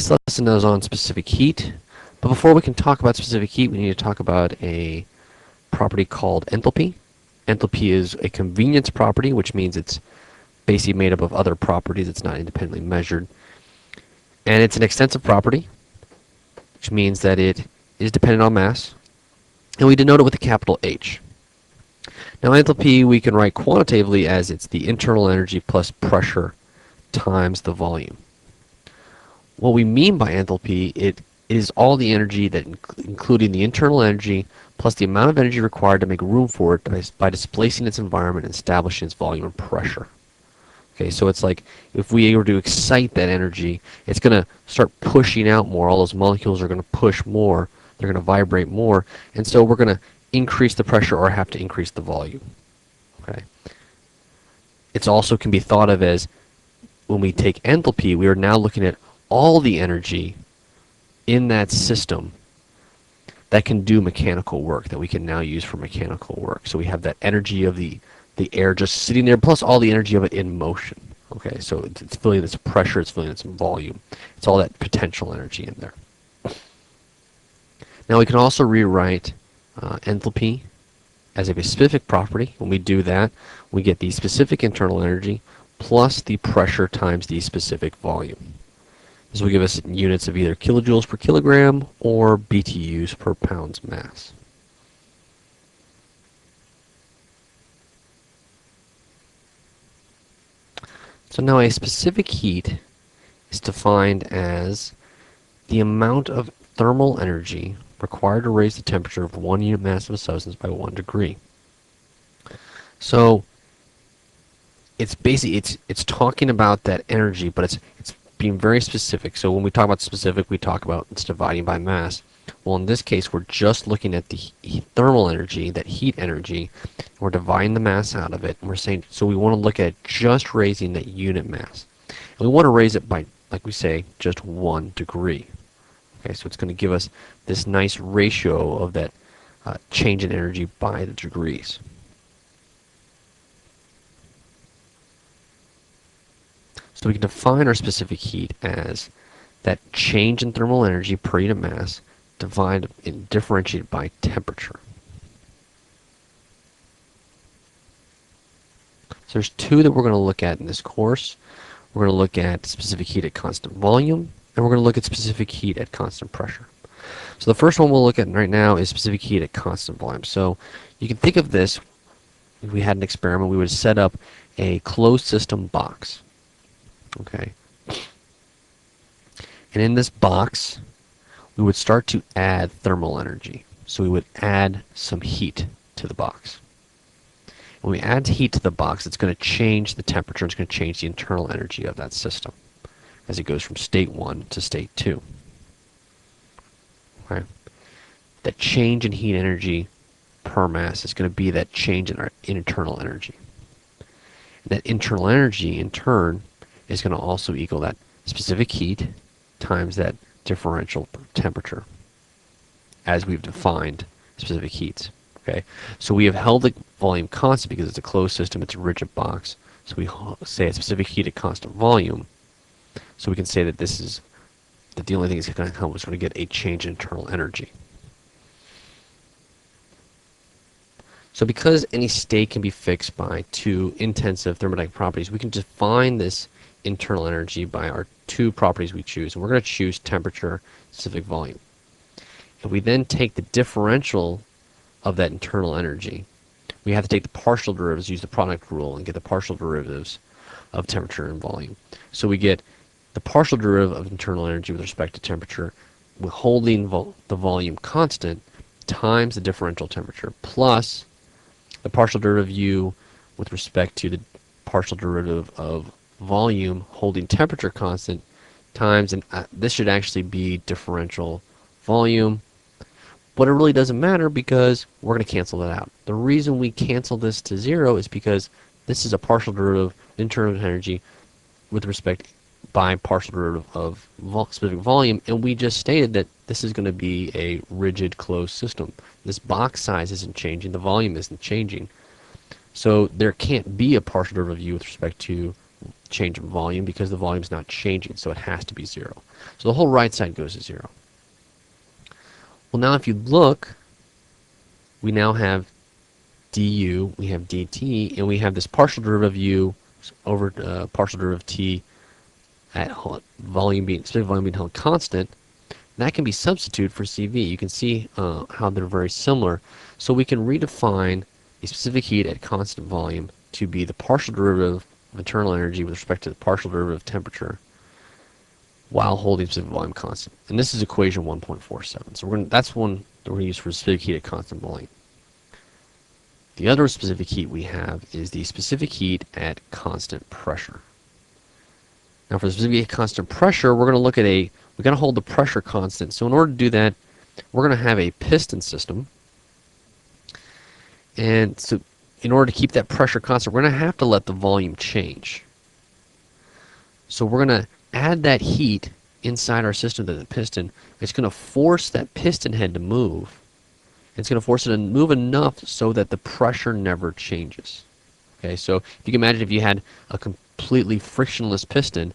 This lesson is on specific heat, but before we can talk about specific heat, we need to talk about a property called enthalpy. Enthalpy is a convenience property, which means it's basically made up of other properties. It's not independently measured. And it's an extensive property, which means that it is dependent on mass, and we denote it with a capital H. Now enthalpy we can write quantitatively as it's the internal energy plus pressure times the volume. What we mean by enthalpy, it is all the energy that including the internal energy plus the amount of energy required to make room for it by displacing its environment and establishing its volume and pressure. Okay, so it's like if we were to excite that energy, it's going to start pushing out more. All those molecules are going to push more. They're going to vibrate more. And so we're going to increase the pressure or have to increase the volume. Okay. It also can be thought of as when we take enthalpy, we are now looking at all the energy in that system that can do mechanical work, that we can now use for mechanical work. So we have that energy of the air just sitting there, plus all the energy of it in motion. Okay, so it's feeling its pressure, it's feeling its volume. It's all that potential energy in there. Now we can also rewrite enthalpy as a specific property. When we do that, we get the specific internal energy plus the pressure times the specific volume. This will give us units of either kilojoules per kilogram or BTUs per pound's mass. So now a specific heat is defined as the amount of thermal energy required to raise the temperature of 1 unit mass of a substance by 1 degree. So it's basically it's talking about that energy, but it's being very specific. So when we talk about specific, we talk about it's dividing by mass. Well, in this case, we're just looking at the thermal energy, that heat energy. We're dividing the mass out of it, and we're saying, so we want to look at just raising that unit mass. And we want to raise it by, like we say, just 1 degree. Okay, so it's going to give us this nice ratio of that change in energy by the degrees. So we can define our specific heat as that change in thermal energy per unit mass divided and differentiated by temperature. So there's two that we're going to look at in this course. We're going to look at specific heat at constant volume, and we're going to look at specific heat at constant pressure. So the first one we'll look at right now is specific heat at constant volume. So you can think of this, if we had an experiment, we would set up a closed system box. Okay. And in this box, we would start to add thermal energy. So we would add some heat to the box. When we add heat to the box, it's going to change the temperature. It's going to change the internal energy of that system as it goes from state 1 to state 2. Okay. That change in heat energy per mass is going to be that change in our internal energy. And that internal energy, in turn, is going to also equal that specific heat times that differential temperature as we've defined specific heats. Okay, so we have held the volume constant because it's a closed system, it's a rigid box. So we say a specific heat at constant volume. So we can say that this is that the only thing is going to come is going to get a change in internal energy. So because any state can be fixed by two intensive thermodynamic properties, we can define this internal energy by our two properties we choose. And we're going to choose temperature, specific volume. If we then take the differential of that internal energy, we have to take the partial derivatives, use the product rule, and get the partial derivatives of temperature and volume. So we get the partial derivative of internal energy with respect to temperature, with holding the volume constant, times the differential temperature, plus the partial derivative u with respect to the partial derivative of volume holding temperature constant, times, and this should actually be differential volume. But it really doesn't matter because we're going to cancel that out. The reason we cancel this to 0 is because this is a partial derivative of internal energy with respect by partial derivative of specific volume, and we just stated that this is going to be a rigid closed system. This box size isn't changing, the volume isn't changing. So there can't be a partial derivative of u with respect to change in volume because the volume is not changing, so it has to be 0. So the whole right side goes to 0. Well, now if you look, we now have du, we have dt, and we have this partial derivative of u over partial derivative of t at volume being, specific volume being held constant. That can be substituted for CV. You can see how they're very similar. So we can redefine a specific heat at constant volume to be the partial derivative of internal energy with respect to the partial derivative of temperature while holding specific volume constant. And this is equation 1.47. So that's one that we're going to use for specific heat at constant volume. The other specific heat we have is the specific heat at constant pressure. Now for the specific heat at constant pressure, we're going to look at we've got to hold the pressure constant. So in order to do that, we're going to have a piston system. And so in order to keep that pressure constant, we're going to have to let the volume change. So we're going to add that heat inside our system to the piston. It's going to force that piston head to move. It's going to force it to move enough so that the pressure never changes. Okay, so if you can imagine if you had a completely frictionless piston,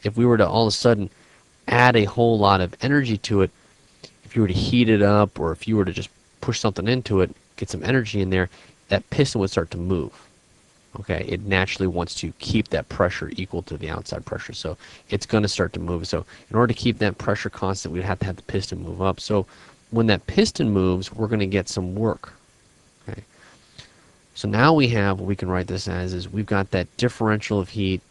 if we were to all of a sudden add a whole lot of energy to it, if you were to heat it up or if you were to just push something into it, get some energy in there, that piston would start to move. Okay, it naturally wants to keep that pressure equal to the outside pressure, so it's going to start to move. So in order to keep that pressure constant, we'd have to have the piston move up. So when that piston moves, we're going to get some work. Okay, so now we have what we can write this as is we've got that differential of heat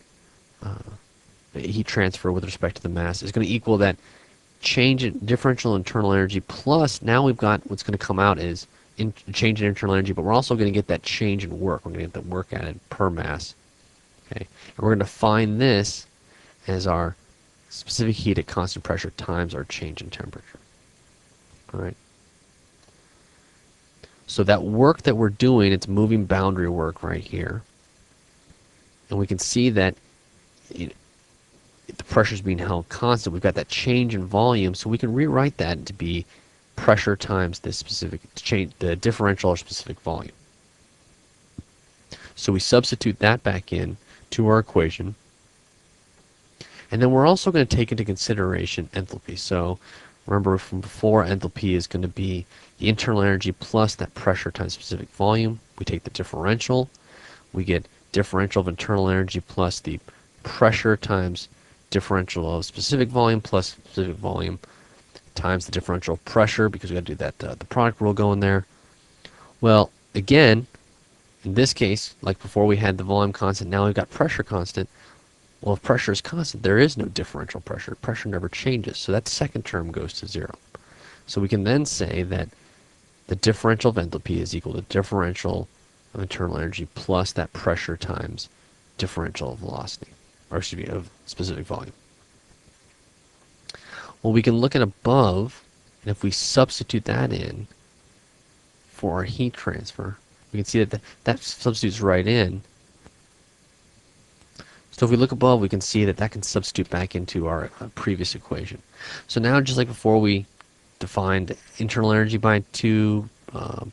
transfer with respect to the mass is going to equal that change in differential internal energy plus now we've got what's going to come out is change in internal energy, but we're also going to get that change in work. We're going to get the work added per mass. Okay, and we're going to define this as our specific heat at constant pressure times our change in temperature. All right. So that work that we're doing, it's moving boundary work right here, and we can see that the pressure is being held constant. We've got that change in volume, so we can rewrite that to be pressure times the specific change, the differential or specific volume. So we substitute that back in to our equation, and then we're also going to take into consideration enthalpy. So remember from before, enthalpy is going to be the internal energy plus that pressure times specific volume. We take the differential, we get differential of internal energy plus the pressure times differential of specific volume plus specific volume times the differential of pressure, because we got to do that, the product rule going there. Well, again, in this case, like before we had the volume constant, now we've got pressure constant. Well, if pressure is constant, there is no differential pressure. Pressure never changes, so that second term goes to 0. So we can then say that the differential of enthalpy is equal to differential of internal energy plus that pressure times differential of velocity, or excuse me, of specific volume. Well, we can look at above, and if we substitute that in for our heat transfer, we can see that that substitutes right in. So if we look above, we can see that that can substitute back into our previous equation. So now, just like before we defined internal energy by two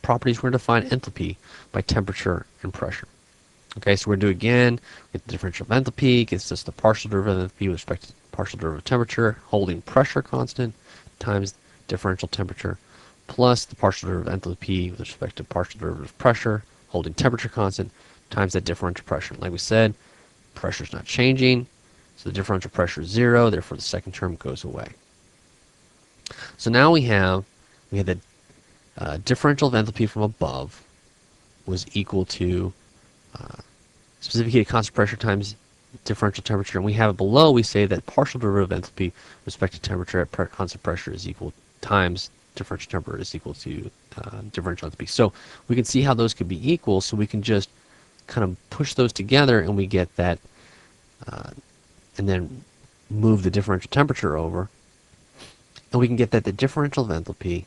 properties, we're going to define enthalpy by temperature and pressure. Okay, so we're going to do it again. Get the differential of enthalpy, gets us the partial derivative of enthalpy with respect to partial derivative of temperature, holding pressure constant, times differential temperature, plus the partial derivative of enthalpy with respect to partial derivative of pressure, holding temperature constant, times that differential pressure. Like we said, pressure is not changing, so the differential pressure is 0, therefore the second term goes away. So now we have the differential of enthalpy from above was equal to specific heat at constant pressure times differential temperature, and we have it below. We say that partial derivative of enthalpy with respect to temperature at constant pressure is equal times differential temperature is equal to differential enthalpy. So we can see how those could be equal, so we can just kind of push those together and we get that, and then move the differential temperature over, and we can get that the differential of enthalpy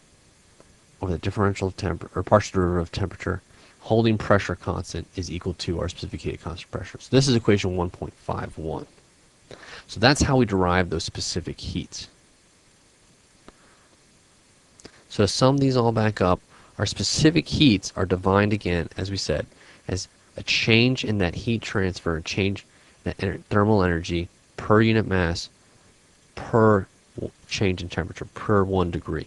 over the differential of temperature, or partial derivative of temperature, holding pressure constant, is equal to our specific heat at constant pressure. So this is equation 1.51. So that's how we derive those specific heats. So to sum these all back up, our specific heats are defined again, as we said, as a change in that heat transfer, change the thermal energy per unit mass per change in temperature per 1 degree.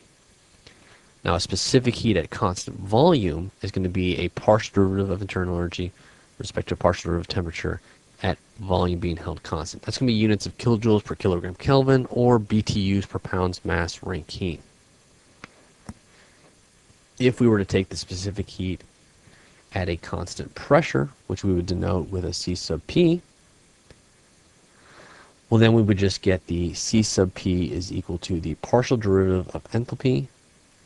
Now, a specific heat at constant volume is going to be a partial derivative of internal energy with respect to a partial derivative of temperature at volume being held constant. That's going to be units of kilojoules per kilogram Kelvin or BTUs per pounds mass Rankine. If we were to take the specific heat at a constant pressure, which we would denote with a C sub P, well, then we would just get the C sub P is equal to the partial derivative of enthalpy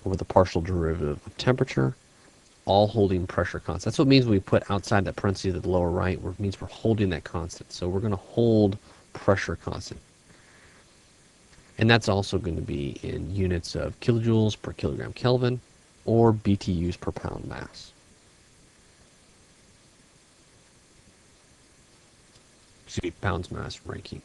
over the partial derivative of temperature, all holding pressure constant. That's what it means when we put outside that parenthesis at the lower right, where it means we're holding that constant. So we're going to hold pressure constant. And that's also going to be in units of kilojoules per kilogram Kelvin or BTUs per pound mass. Excuse me, pounds mass Rankine.